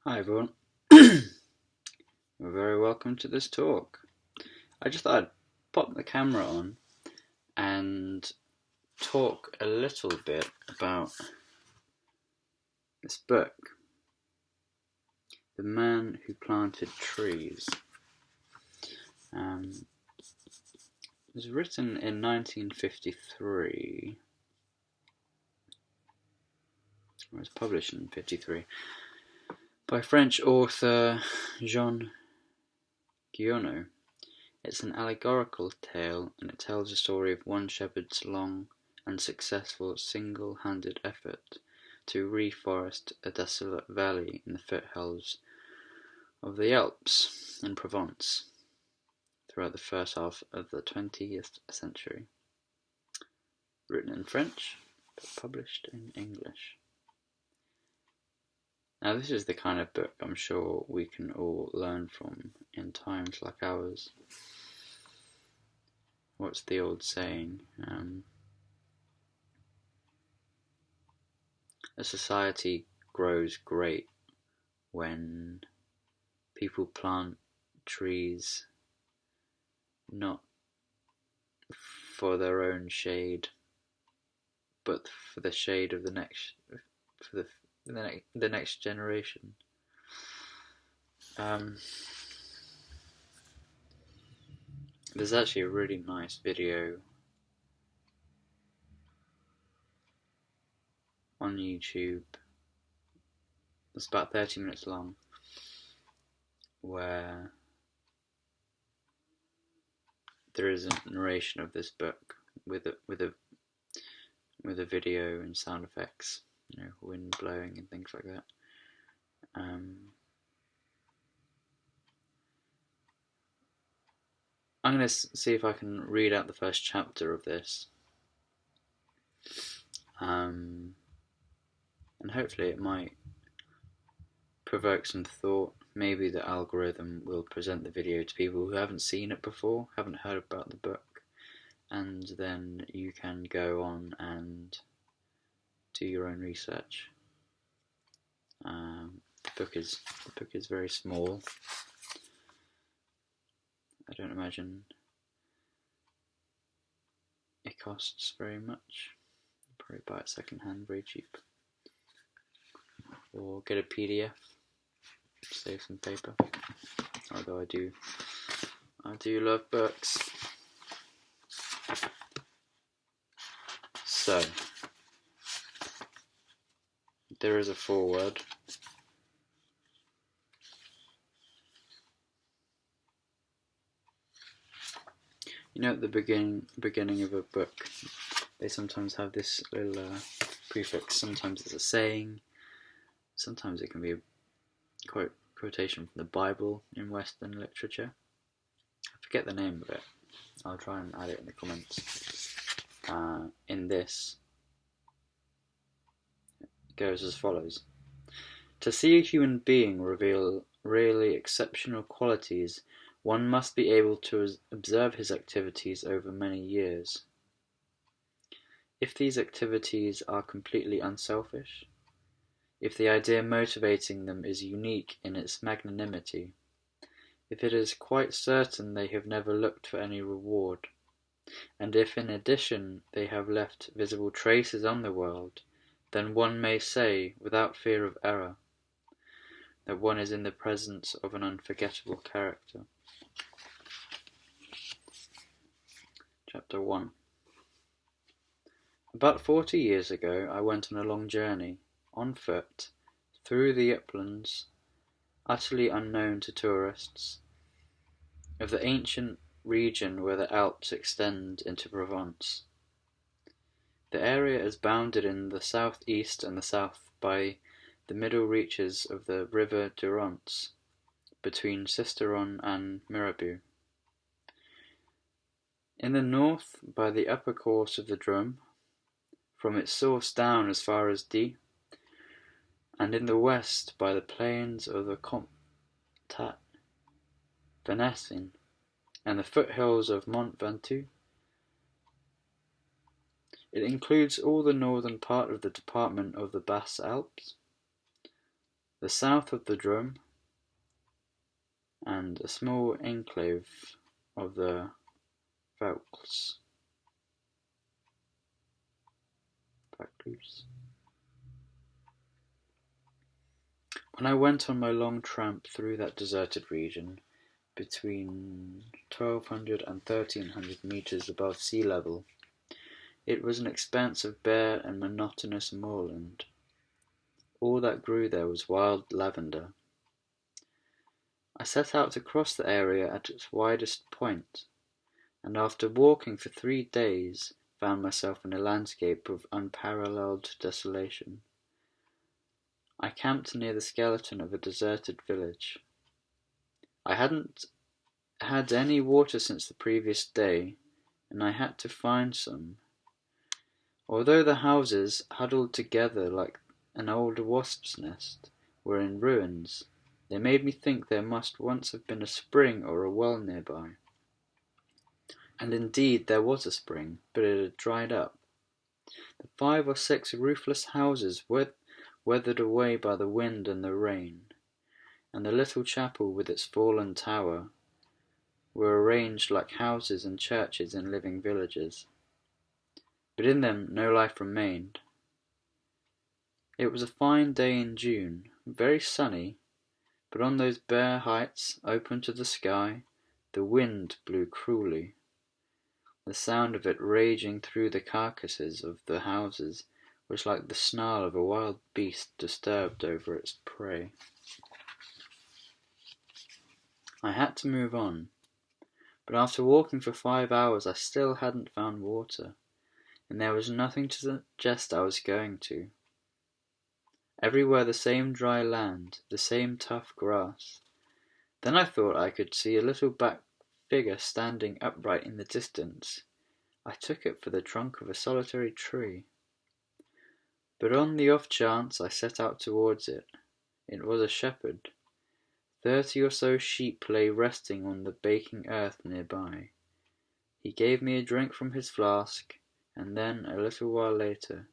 Hi everyone, you're very welcome to this talk. I just thought I'd pop the camera on and talk a little bit about this book, The Man Who Planted Trees. It was written in 1953, or it was published in 1953, by French author Jean Guillaume. It's an allegorical tale, and it tells the story of one shepherd's long and successful single-handed effort to reforest a desolate valley in the foothills of the Alps in Provence throughout the first half of the 20th century. Written in French, but published in English. Now, this is the kind of book I'm sure we can all learn from in times like ours. What's the old saying? A society grows great when people plant trees not for their own shade, but for the shade of the next generation. There's actually a really nice video on YouTube. It's about 30 minutes long, where there is a narration of this book with a video and sound effects, wind blowing and things like that. I'm going to see if I can read out the first chapter of this, and hopefully it might provoke some thought. Maybe the algorithm will present the video to people who haven't seen it before, haven't heard about the book, and then you can go on and do your own research. The book is very small. I don't imagine it costs very much. Probably buy it second-hand, very cheap, or get a PDF. Save some paper. Although I do love books. So there is a foreword. At the beginning of a book, they sometimes have this little prefix. Sometimes it's a saying. Sometimes it can be a quotation from the Bible in Western literature. I forget the name of it. I'll try and add it in the comments. In this, it goes as follows. To see a human being reveal really exceptional qualities, one must be able to observe his activities over many years. If these activities are completely unselfish, if the idea motivating them is unique in its magnanimity, if it is quite certain they have never looked for any reward, and if in addition they have left visible traces on the world, then one may say, without fear of error, that one is in the presence of an unforgettable character. Chapter 1. About 40 years ago I went on a long journey, on foot, through the uplands, utterly unknown to tourists, of the ancient region where the Alps extend into Provence. The area is bounded in the south-east and the south by the middle reaches of the river Durance, between Sisteron and Mirabeau. In the north by the upper course of the Drôme, from its source down as far as Die, and in the west by the plains of the Comtat, Venaissin, and the foothills of Mont Ventoux. It includes all the northern part of the department of the Basses Alps, the south of the Drum, and a small enclave of the Vaucluse. When I went on my long tramp through that deserted region, between 1200 and 1300 meters above sea level, it was an expanse of bare and monotonous moorland. All that grew there was wild lavender. I set out to cross the area at its widest point, and after walking for 3 days found myself in a landscape of unparalleled desolation. I camped near the skeleton of a deserted village. I hadn't had any water since the previous day, and I had to find some. Although the houses, huddled together like an old wasp's nest, were in ruins, they made me think there must once have been a spring or a well nearby. And indeed there was a spring, but it had dried up. The 5 or 6 roofless houses weathered away by the wind and the rain, and the little chapel with its fallen tower were arranged like houses and churches in living villages. But in them no life remained. It was a fine day in June, very sunny, but on those bare heights, open to the sky, the wind blew cruelly. The sound of it raging through the carcasses of the houses was like the snarl of a wild beast disturbed over its prey. I had to move on, but after walking for 5 hours I still hadn't found water, and there was nothing to suggest I was going to. Everywhere the same dry land, the same tough grass. Then I thought I could see a little black figure standing upright in the distance. I took it for the trunk of a solitary tree. But on the off chance I set out towards it. It was a shepherd. 30 or so sheep lay resting on the baking earth nearby. He gave me a drink from his flask, and then, a little while later,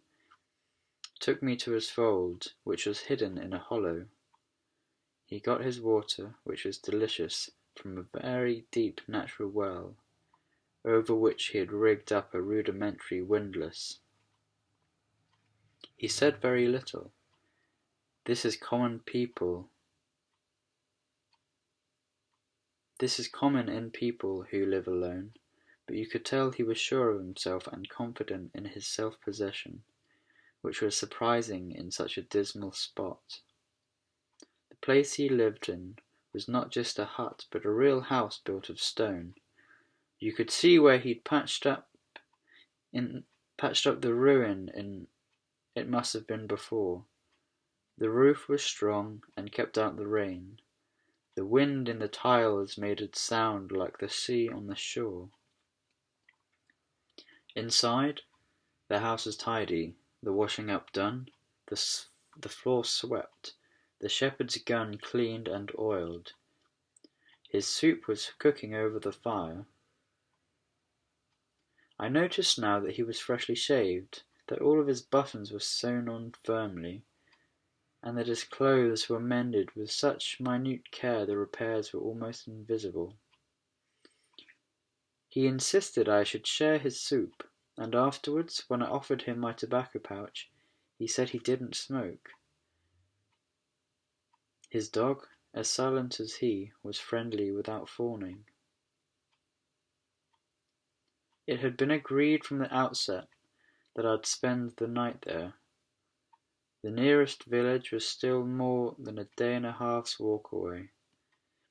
took me to his fold, which was hidden in a hollow. He got his water, which was delicious, from a very deep natural well, over which he had rigged up a rudimentary windlass. He said very little. This is common in people who live alone, but you could tell he was sure of himself and confident in his self-possession, which was surprising in such a dismal spot. The place he lived in was not just a hut, but a real house built of stone. You could see where he'd patched up the ruin it must have been before. The roof was strong and kept out the rain. The wind in the tiles made it sound like the sea on the shore. Inside, the house was tidy, the washing up done, the floor swept, the shepherd's gun cleaned and oiled. His soup was cooking over the fire. I noticed now that he was freshly shaved, that all of his buttons were sewn on firmly, and that his clothes were mended with such minute care the repairs were almost invisible. He insisted I should share his soup, and afterwards, when I offered him my tobacco pouch, he said he didn't smoke. His dog, as silent as he, was friendly without fawning. It had been agreed from the outset that I'd spend the night there. The nearest village was still more than a day and a half's walk away.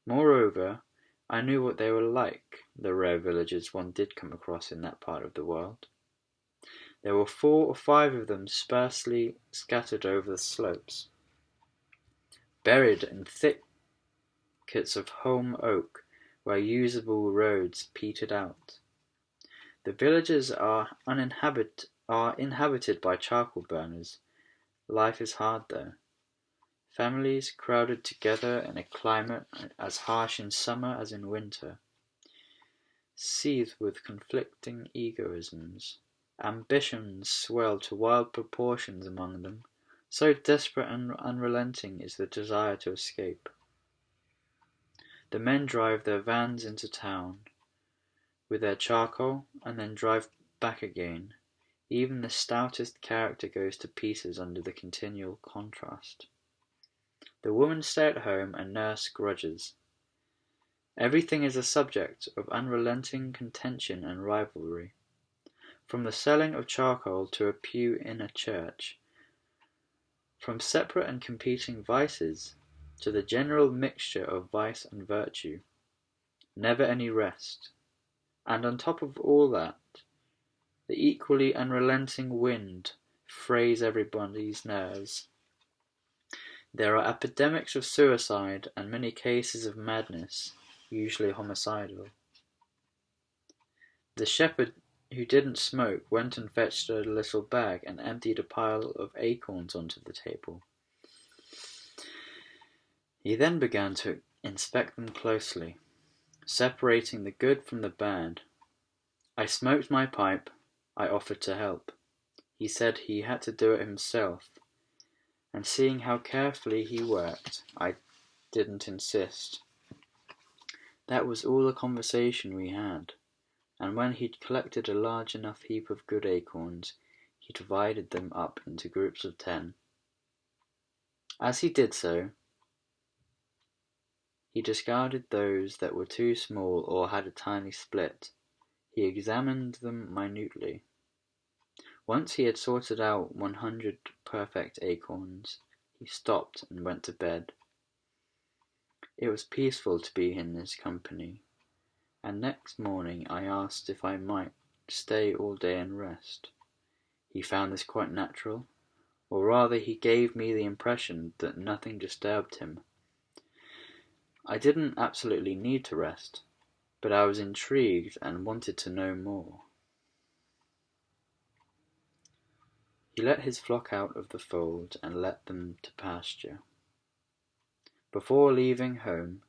Moreover, I knew what they were like, the rare villages one did come across in that part of the world. There were 4 or 5 of them sparsely scattered over the slopes, buried in thickets of holm oak where usable roads petered out. The villages are inhabited by charcoal burners. Life is hard there. Families crowded together in a climate as harsh in summer as in winter, seethed with conflicting egoisms. Ambitions swell to wild proportions among them. So desperate and unrelenting is the desire to escape. The men drive their vans into town with their charcoal and then drive back again. Even the stoutest character goes to pieces under the continual contrast. The women stay at home and nurse grudges. Everything is a subject of unrelenting contention and rivalry. From the selling of charcoal to a pew in a church, from separate and competing vices to the general mixture of vice and virtue, never any rest. And on top of all that, the equally unrelenting wind frays everybody's nerves. There are epidemics of suicide and many cases of madness, usually homicidal. The shepherd who didn't smoke went and fetched a little bag and emptied a pile of acorns onto the table. He then began to inspect them closely, separating the good from the bad. I smoked my pipe. I offered to help. He said he had to do it himself, and seeing how carefully he worked, I didn't insist. That was all the conversation we had, and when he'd collected a large enough heap of good acorns, he divided them up into groups of 10. As he did so, he discarded those that were too small or had a tiny split. He examined them minutely. Once he had sorted out 100 perfect acorns, he stopped and went to bed. It was peaceful to be in his company, and next morning I asked if I might stay all day and rest. He found this quite natural, or rather he gave me the impression that nothing disturbed him. I didn't absolutely need to rest, but I was intrigued and wanted to know more. He let his flock out of the fold and led them to pasture. Before leaving home,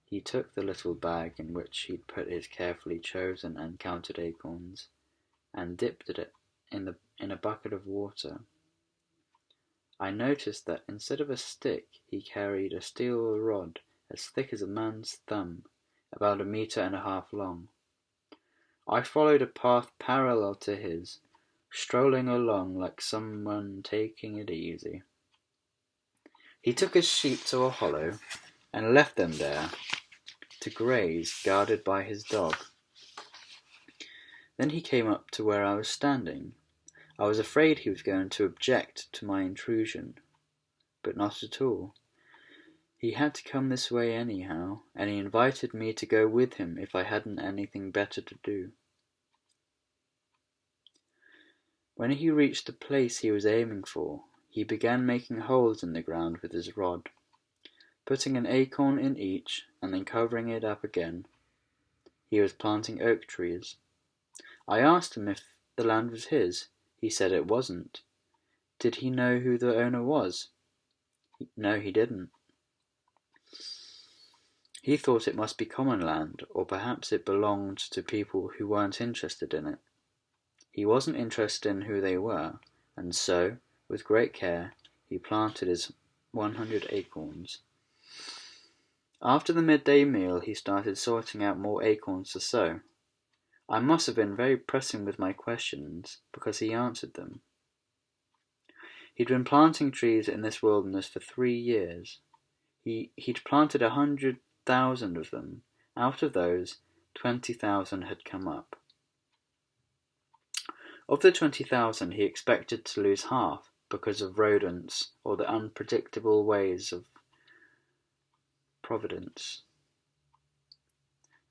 he took the little bag in which he'd put his carefully chosen and counted acorns, and dipped it in a bucket of water. I noticed that instead of a stick, he carried a steel rod as thick as a man's thumb, about 1.5 meters long. I followed a path parallel to his, strolling along like someone taking it easy. He took his sheep to a hollow and left them there to graze, guarded by his dog. Then he came up to where I was standing. I was afraid he was going to object to my intrusion, but not at all. He had to come this way anyhow, and he invited me to go with him if I hadn't anything better to do. When he reached the place he was aiming for, he began making holes in the ground with his rod, putting an acorn in each and then covering it up again. He was planting oak trees. I asked him if the land was his. He said it wasn't. Did he know who the owner was? No, he didn't. He thought it must be common land, or perhaps it belonged to people who weren't interested in it. He wasn't interested in who they were, and so, with great care, he planted his 100 acorns. After the midday meal, he started sorting out more acorns to sow. I must have been very pressing with my questions, because he answered them. He'd been planting trees in this wilderness for 3 years. He'd planted 100,000 of them. Out of those, 20,000 had come up. Of the 20,000, he expected to lose half because of rodents or the unpredictable ways of Providence.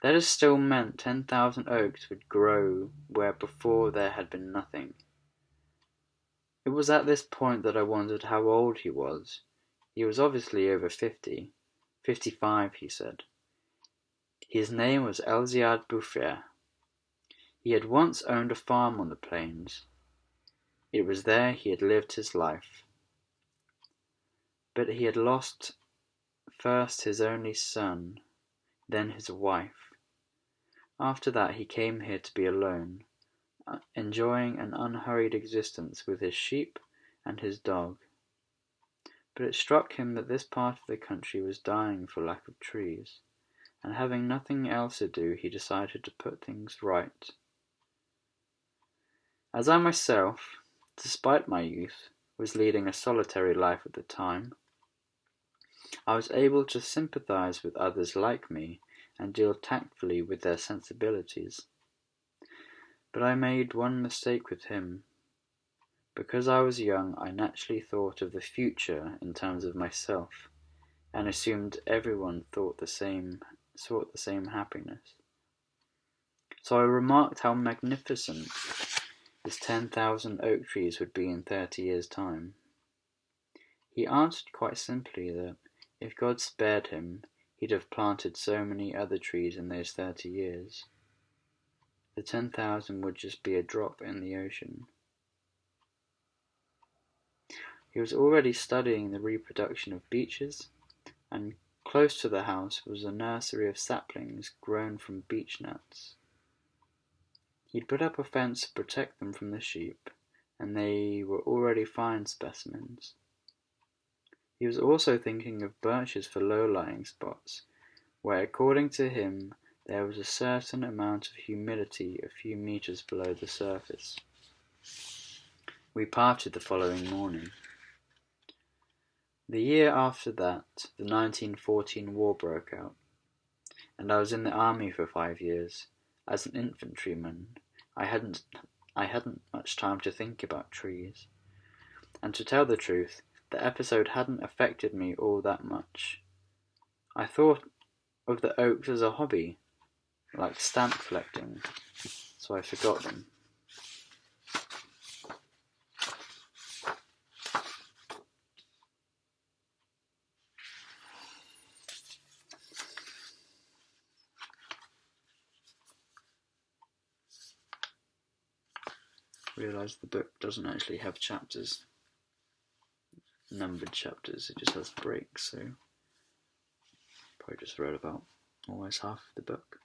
That has still meant 10,000 oaks would grow where before there had been nothing. It was at this point that I wondered how old he was. He was obviously over 50. 55, he said. His name was Elziad Bouffier. He had once owned a farm on the plains. It was there he had lived his life. But he had lost first his only son, then his wife. After that he came here to be alone, enjoying an unhurried existence with his sheep and his dog. But it struck him that this part of the country was dying for lack of trees, and having nothing else to do, he decided to put things right. As I myself, despite my youth, was leading a solitary life at the time, I was able to sympathize with others like me and deal tactfully with their sensibilities. But I made one mistake with him. Because I was young, I naturally thought of the future in terms of myself, and assumed everyone sought the same happiness. So I remarked how magnificent his 10,000 oak trees would be in 30 years' time. He answered quite simply that if God spared him, he'd have planted so many other trees in those 30 years. The 10,000 would just be a drop in the ocean. He was already studying the reproduction of beeches, and close to the house was a nursery of saplings grown from beech nuts. He'd put up a fence to protect them from the sheep, and they were already fine specimens. He was also thinking of birches for low-lying spots, where according to him there was a certain amount of humidity a few meters below the surface. We parted the following morning. The year after that, the 1914 war broke out, and I was in the army for 5 years. As an infantryman, I hadn't much time to think about trees. And to tell the truth, the episode hadn't affected me all that much. I thought of the oaks as a hobby, like stamp collecting, so I forgot them. Realised the book doesn't actually have chapters, numbered chapters, it just has breaks, so probably just read about almost half of the book.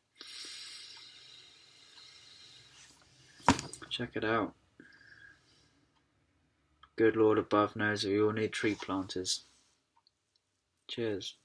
Check it out. Good Lord above knows we all need tree planters. Cheers.